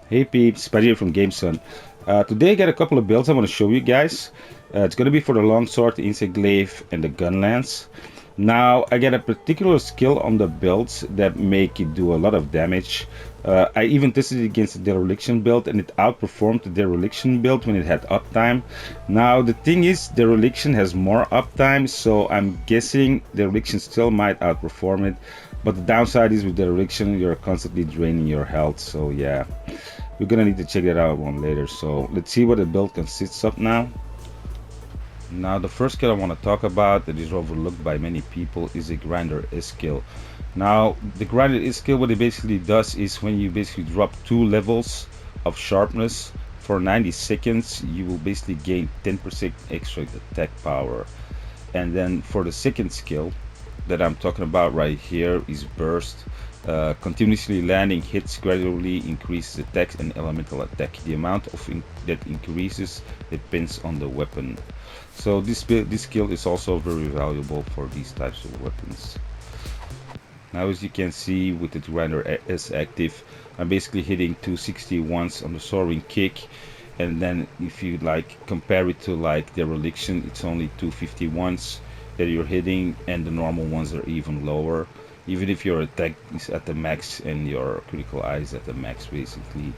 Hey peeps, Paddy here from Gamestunt. Today I got a couple of builds I want to show you guys. It's going to be for the longsword, the insect glaive, and the gunlance. Now I got a particular skill on the builds that make it do a lot of damage. I even tested it against the dereliction build and it outperformed the dereliction build when it had uptime. Now the thing is, dereliction has more uptime, so I'm guessing dereliction still might outperform it. But the downside is with dereliction, you're constantly draining your health, so yeah. We're gonna need to check that out one later. So let's see what the build consists of now. Now the first skill I want to talk about that is overlooked by many people is the grinder S skill. Now the grinder S skill, what it basically does is when you basically drop 2 levels of sharpness for 90 seconds, you will basically gain 10% extra attack power. And then for the second skill that I'm talking about right here is burst. Continuously landing hits gradually increases attacks and elemental attack. The amount of that increases depends on the weapon. So this skill is also very valuable for these types of weapons. Now as you can see with the grinder S active, I'm basically hitting 260 once on the soaring kick, and then if you like compare it to like dereliction, it's only 250 once that you're hitting, and the normal ones are even lower. Even if your attack is at the max and your critical eye is at the max basically.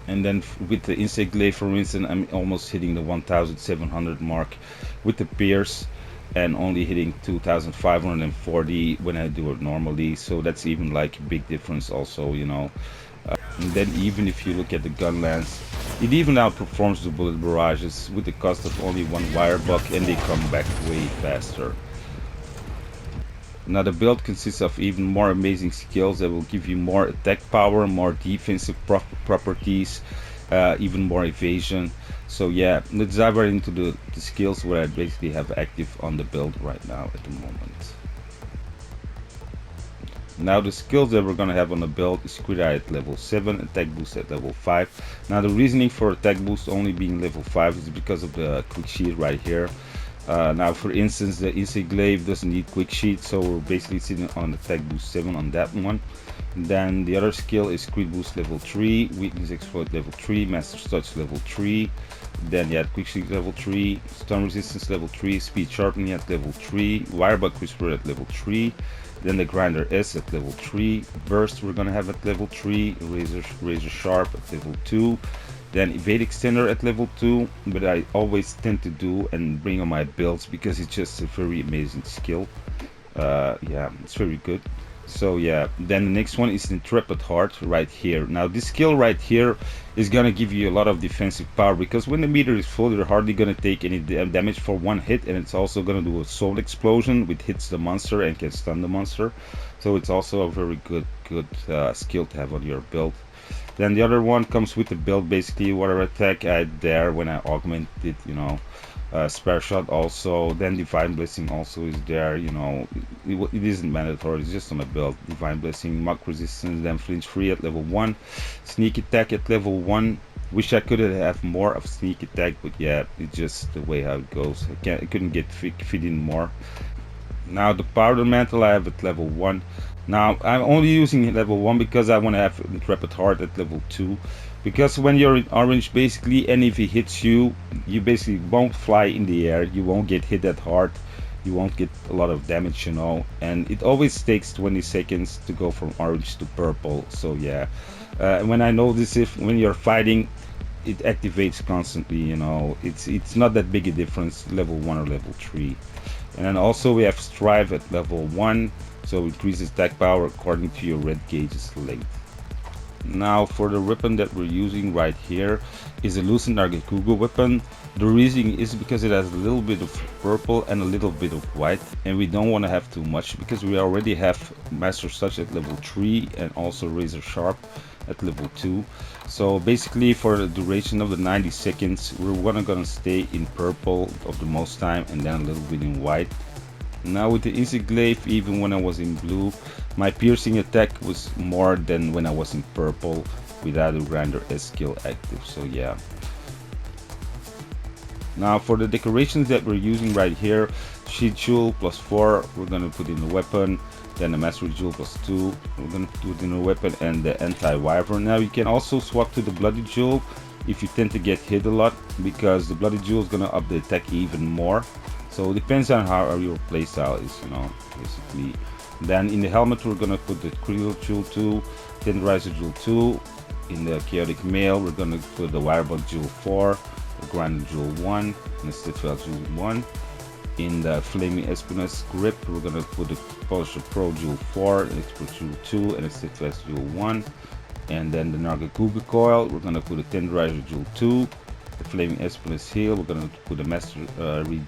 And then with the insect glaive, for instance, I'm almost hitting the 1700 mark with the pierce and only hitting 2540 when I do it normally. So that's even like a big difference also, you know. And then even if you look at the Gunlance, it even outperforms the bullet barrages with the cost of only 1 wire buck, and they come back way faster. Now the build consists of even more amazing skills that will give you more attack power, more defensive properties, even more evasion. So yeah, let's dive right into the skills where I basically have active on the build right now at the moment. Now the skills that we're gonna have on the build is crit eye at level 7, attack boost at level 5. Now the reasoning for attack boost only being level 5 is because of the quick sheet right here. Now for instance, the insect glaive doesn't need quick sheet, so we're basically sitting on attack boost 7 on that one. And then the other skill is crit boost level 3, weakness exploit level 3, master's touch level 3. Then you had quick sheet level 3, stun resistance level 3, speed sharpening at level 3, wirebuck whisper at level 3. Then the grinder S at level 3, burst we're gonna have at level 3, razor sharp at level 2. Then evade extender at level 2, but I always tend to do and bring on my builds because it's just a very amazing skill. Yeah, it's very good. So yeah, then the next one is intrepid heart right here. Now this skill right here is gonna give you a lot of defensive power because when the meter is full, you're hardly gonna take any damage for one hit, and it's also gonna do a soul explosion which hits the monster and can stun the monster. So it's also a very good skill to have on your build. Then the other one comes with the build, basically whatever attack I had there when I augmented, you know. Spare shot also, then divine blessing also is there, you know. It isn't mandatory, it's just on a build. Divine blessing, mock resistance, then flinch free at level 1, sneak attack at level 1. Wish I could have more of sneak attack, but yeah, it's just the way how it goes. I couldn't get fit in more. Now the powder mantle I have at level 1. Now I'm only using level 1 because I want to have intrepid heart at level 2. Because when you're in orange, basically, and if he hits you, you basically won't fly in the air, you won't get hit that hard, you won't get a lot of damage, you know. And it always takes 20 seconds to go from orange to purple. So yeah, when I notice if when you're fighting, it activates constantly, you know. It's not that big a difference, level 1 or level 3. And then also we have strive at level 1, so increases attack power according to your red gauge's length. Now for the weapon that we're using right here is a Lucent Nargacuga weapon. The reason is because it has a little bit of purple and a little bit of white, and we don't want to have too much because we already have Master's Touch at level 3 and also Razor Sharp at level 2. So basically for the duration of the 90 seconds we're gonna stay in purple of the most time and then a little bit in white. Now with the insect glaive, even when I was in blue, my piercing attack was more than when I was in purple without a grinder S skill active, so yeah. Now for the decorations that we're using right here, Sheet Jewel +4, we're gonna put in the weapon. then the mastery jewel plus 2. We're gonna do the new weapon and the anti-wyvern. Now you can also swap to the bloody jewel if you tend to get hit a lot, because the bloody jewel is gonna up the attack even more. So it depends on how your playstyle is, you know, basically. Then in the helmet we're gonna put the critical jewel 2, tenderizer jewel 2. In the chaotic mail we're gonna put the wirebug jewel 4, the grinder jewel 1, and the steadfast jewel 1. In the flaming espionage grip we're gonna put the polisher pro jewel 4, and expert jewel 2, and the steadfast jewel 1. And then the Nargacuga coil we're gonna put a tenderizer jewel 2. The flaming espionage heel we're gonna put the master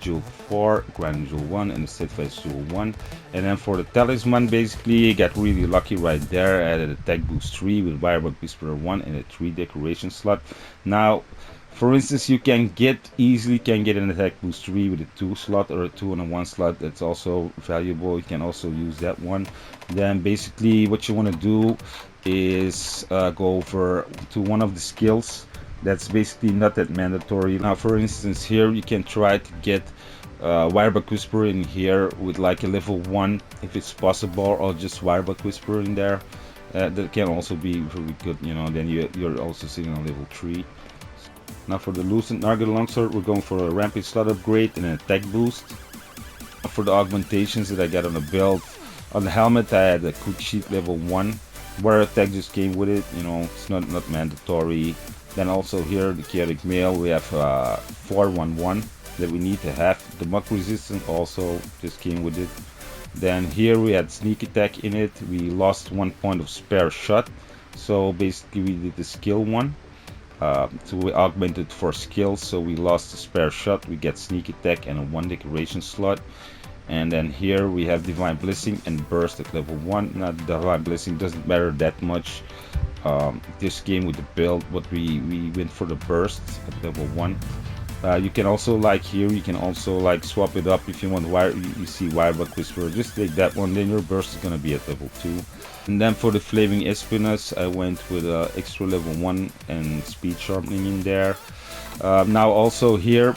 jewel 4, grinder jewel 1, and the steadfast jewel 1. And then for the talisman, basically I got really lucky right there. I added attack boost 3 with wirebug whisperer 1 and a 3 decoration slot. Now for instance, you can easily get an attack boost 3 with a 2 slot or a 2 and a 1 slot. That's also valuable. You can also use that one. Then basically what you want to do is go over to one of the skills that's basically not that mandatory. Now for instance here you can try to get wirebug whisperer in here with like a level 1 if it's possible, or just wirebug whisperer in there. That can also be really good, you know. Then you're also sitting on level 3. Now for the loosened Narga longsword, we're going for a rampage slot upgrade and an attack boost. For the augmentations that I got on the build, on the helmet I had a quick sheet level 1, where attack just came with it, you know, it's not mandatory. Then also here the chaotic mail we have 411 that we need to have. The muck resistance also just came with it. Then here we had sneak attack in it. We lost 1 point of spare shot, so basically we did the skill 1. So we augmented for skills, so we lost a spare shot, we get sneak attack and a 1 decoration slot. And then here we have divine blessing and burst at level 1. Now the divine blessing doesn't matter that much this game with the build, but we went for the burst at level 1. You can also, like here, you can also like swap it up if you want. You see wirebug whisperer, just take that one, then your burst is gonna be at level 2. And then for the flaming espionage I went with extra level 1 and speed sharpening in there. Now also here,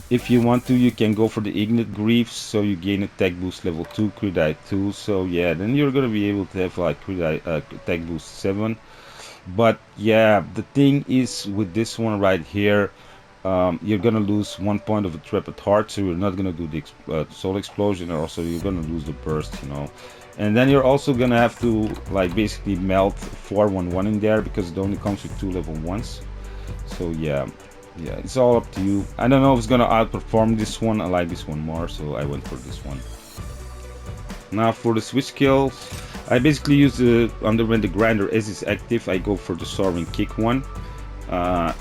if you want to, you can go for the ignite greaves, so you gain attack boost level 2, crit die 2. So yeah, then you're gonna be able to have like crit die, attack boost 7. But yeah, the thing is with this one right here, you're gonna lose 1 point of a trap heart, so you're not gonna do the soul explosion, or also you're gonna lose the burst, you know. And then you're also gonna have to like basically melt 411 in there, because it only comes with 2 level 1s. So yeah, it's all up to you. I don't know if it's gonna outperform this one. I like this one more, so I went for this one. Now for the switch skills, I basically use the when the grinder is active, I go for the soaring kick one.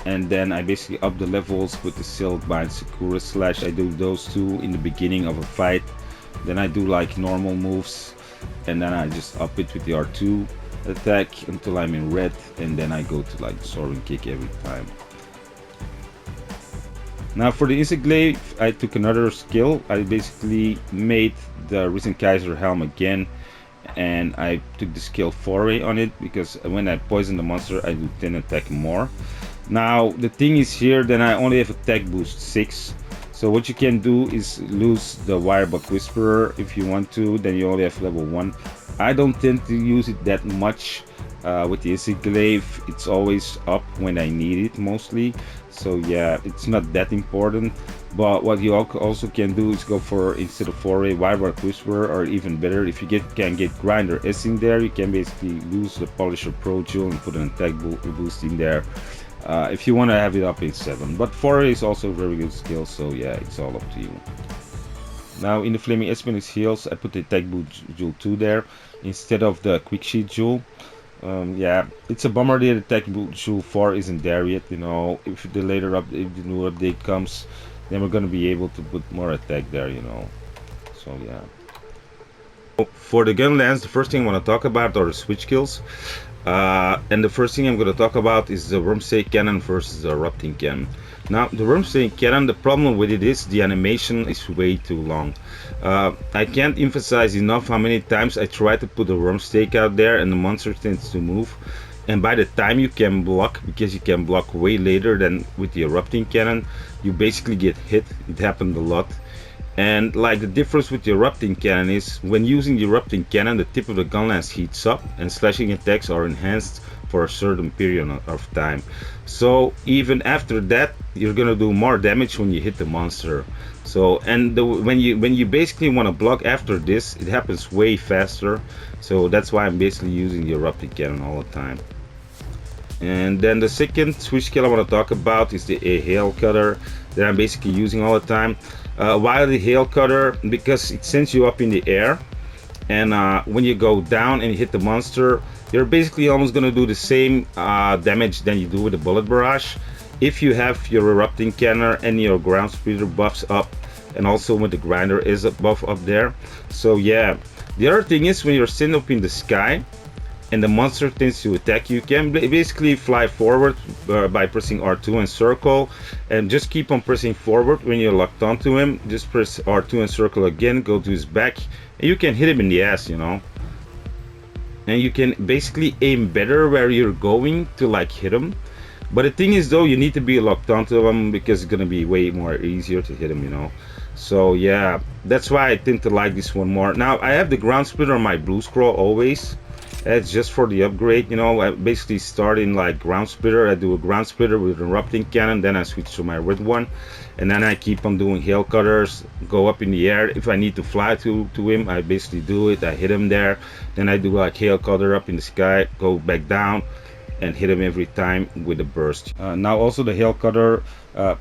And then I basically up the levels with the silk bind sakura slash. I do those two in the beginning of a fight, then I do like normal moves, and then I just up it with the R2 attack until I'm in red, and then I go to like soaring kick every time. Now for the insect glaive, I took another skill. I basically made the Risen Kaiser helm again, and I took the skill foray on it, because when I poison the monster I do 10 attack more. Now the thing is here, then I only have attack boost 6, so what you can do is lose the wirebug whisperer if you want to, then you only have level 1. I don't tend to use it that much with the insect glaive. It's always up when I need it mostly, so yeah, it's not that important. But what you also can do is go for, instead of foray, wirebug whisperer, or even better, if you can get grinder S in there, you can basically lose the polisher pro jewel and put an attack boost in there, if you want to have it up in 7. But foray is also a very good skill, so yeah, it's all up to you. Now in the flaming espionage heals, I put the attack boost jewel 2 there instead of the quick sheet jewel. Yeah, it's a bummer that attack boost jewel 4 isn't there yet, you know. If the new update comes, then we're gonna be able to put more attack there, you know. So yeah. For the Gunlance, the first thing I want to talk about are the switch kills. And the first thing I'm going to talk about is the Wormstake Cannon versus the Erupting Cannon. Now, the Wormstake Cannon, the problem with it is the animation is way too long. I can't emphasize enough how many times I try to put a Wormstake out there and the monster tends to move. And by the time you can block, because you can block way later than with the Erupting Cannon, you basically get hit. It happened a lot. And like the difference with the erupting cannon is when using the erupting cannon, the tip of the gunlance heats up and slashing attacks are enhanced for a certain period of time. So even after that, you're gonna do more damage when you hit the monster. So and when you basically want to block after this, it happens way faster. So that's why I'm basically using the erupting cannon all the time. And then the second switch skill I want to talk about is the hail cutter that I'm basically using all the time. Why the hail cutter? Because it sends you up in the air, and when you go down and you hit the monster, you're basically almost going to do the same damage than you do with the bullet barrage. If you have your erupting cannon and your ground speeder buffs up, and also when the grinder is a buff up there. So yeah, the other thing is when you're sitting up in the sky and the monster tends to attack, you can basically fly forward by pressing R2 and circle, and just keep on pressing forward. When you're locked onto him, just press R2 and circle again, go to his back, and you can hit him in the ass, you know. And you can basically aim better where you're going to like hit him. But the thing is though, you need to be locked onto him because it's gonna be way more easier to hit him, you know. So yeah, that's why I tend to like this one more. Now I have the ground splitter on my blue scroll always. That's just for the upgrade, you know. I basically start in like ground splitter. I do a ground splitter with an erupting cannon, then I switch to my red one, and then I keep on doing hail cutters, go up in the air. If I need to fly to him, I basically do it. I hit him there, then I do like hail cutter up in the sky, go back down, and hit him every time with a burst. Now also the hail cutter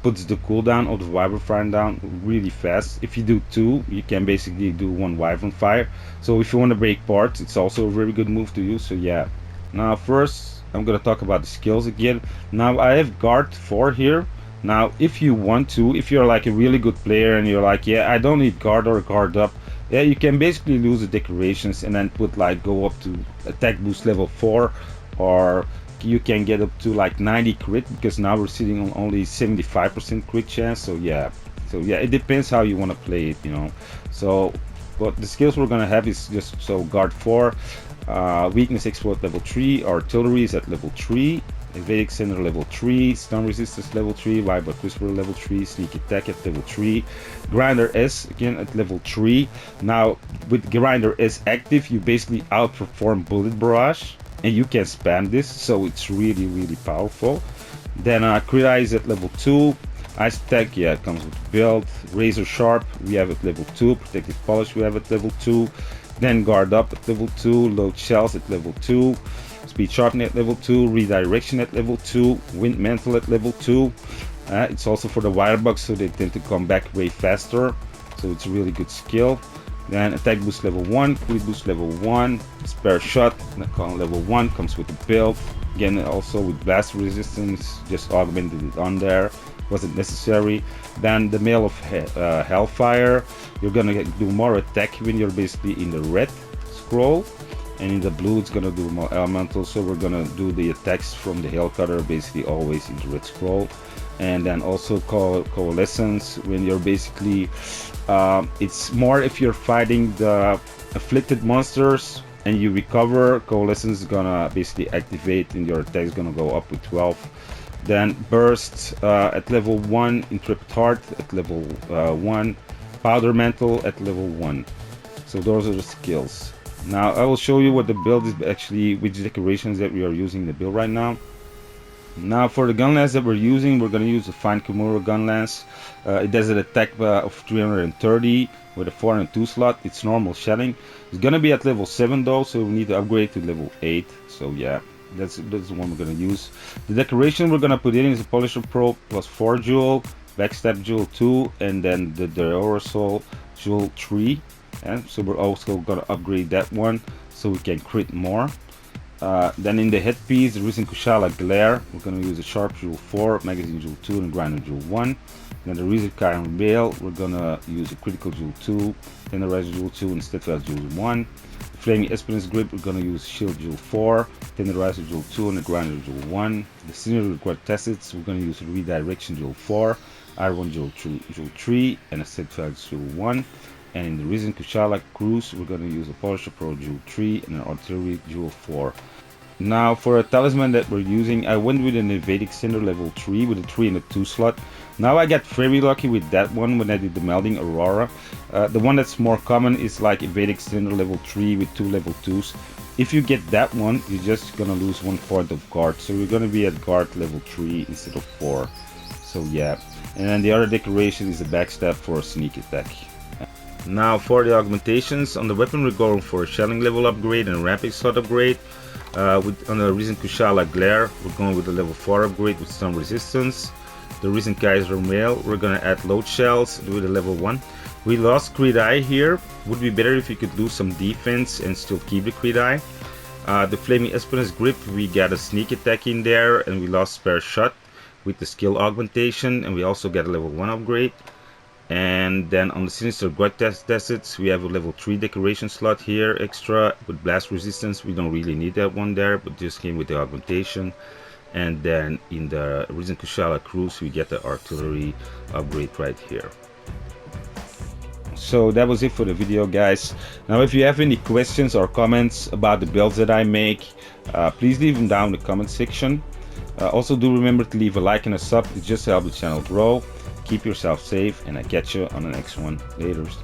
puts the cooldown of the wyvern fire down really fast. If you do two, you can basically do one wyvern fire. So if you want to break parts, it's also a very good move to use. So yeah. Now first I'm gonna talk about the skills again. Now I have guard 4 here. Now if you want to, if you're like a really good player and you're like, yeah, I don't need guard or guard up, yeah, you can basically lose the decorations and then put like go up to attack boost level 4, or you can get up to like 90 crit, because now we're sitting on only 75% crit chance. So yeah, it depends how you want to play it, you know. So but the skills we're gonna have is just so guard 4, weakness exploit level 3, artillery is at level 3, evadic center level 3, stun resistance level 3, viper whisper level 3, sneak attack at level 3, grinder S again at level 3. Now with grinder S active, you basically outperform bullet barrage, and you can spam this, so it's really powerful. Then crit eye is at level 2, ice attack, yeah, it comes with build. Razor sharp we have at level 2, protective polish we have at level 2, then guard up at level 2, load shells at level 2, speed sharpening at level 2, redirection at level 2, wind mantle at level 2. It's also for the wirebugs, so they tend to come back way faster, so it's a really good skill. Then attack boost level 1, crit boost level 1, spare shot level 1, comes with the build. Again, also with blast resistance, just augmented it on there, wasn't necessary. Then the mail of hellfire, you're gonna do more attack when you're basically in the red scroll, and in the blue it's gonna do more elemental. So we're gonna do the attacks from the hail cutter basically always in the red scroll. And then also coalescence when you're basically it's more if you're fighting the afflicted monsters and you recover, coalescence is gonna basically activate and your attack is gonna go up with 12. Then burst at level 1, intrepid heart at level 1, powder mantle at level 1. So those are the skills. Now I will show you what the build is actually, which decorations that we are using in the build right now. Now for the gunlance that we're using, we're going to use the fine Kimura gunlance. It does an attack of 330 with a 402 slot. It's normal shelling. It's going to be at level 7 though, so we need to upgrade to level 8. So yeah, that's the one we're going to use. The decoration we're going to put in is a Polisher Pro plus 4 jewel, Backstab jewel 2, and then the Aerosol jewel 3. And so we're also going to upgrade that one so we can crit more. Then in the headpiece, the Risen Kushala Glare, we're going to use a Sharp Jewel 4, Magazine Jewel 2, and Grinder Jewel 1. Then the Risen Chiron Veil, we're going to use a Critical Jewel 2, Tenderizer Jewel 2, and Steadfast Jewel 1. The Flaming Espionage Grip, we're going to use Shield Jewel 4, Tenderizer Jewel 2, and the Grinder Jewel 1. The Scenery Quartessets, we're going to use a Redirection Jewel 4, Iron Jewel 3, and a Steadfast Jewel 1. And in the Risen Kushala Cruise, we're going to use a Polisher Pro Jewel 3 and an Artillery Jewel 4. Now for a talisman that we're using, I went with an evade extender level 3 with a 3 and a 2 slot. Now I got very lucky with that one when I did the melding Aurora. The one that's more common is like evade extender level 3 with 2 level 2s. If you get that one, you're just gonna lose 1 point of guard, so you're gonna be at guard level 3 instead of 4. So yeah, and then the other decoration is a backstab for a sneak attack. Now for the augmentations, on the weapon we're going for a shelling level upgrade and a rampage slot upgrade. On the Risen Kushala Glare, we're going with a level 4 upgrade with stun resistance. The Risen Kaiser Mail, we're gonna add load shells with a level 1. We lost Crit Eye here. Would be better if you could lose some defense and still keep the Crit Eye. The Flaming Espionage Grip, we got a sneak attack in there, and we lost Spare Shot with the skill augmentation, and we also got a level 1 upgrade. And then on the Sinister Gut Deserts, we have a level 3 decoration slot here extra with blast resistance. We don't really need that one there, but just came with the augmentation. And then in the Risen Kushala Cruise, we get the artillery upgrade right here. So that was it for the video, guys. Now if you have any questions or comments about the builds that I make, please leave them down in the comment section. Also do remember to leave a like and a sub, it just helps the channel grow. Keep yourself safe, and I catch you on the next one. Laters.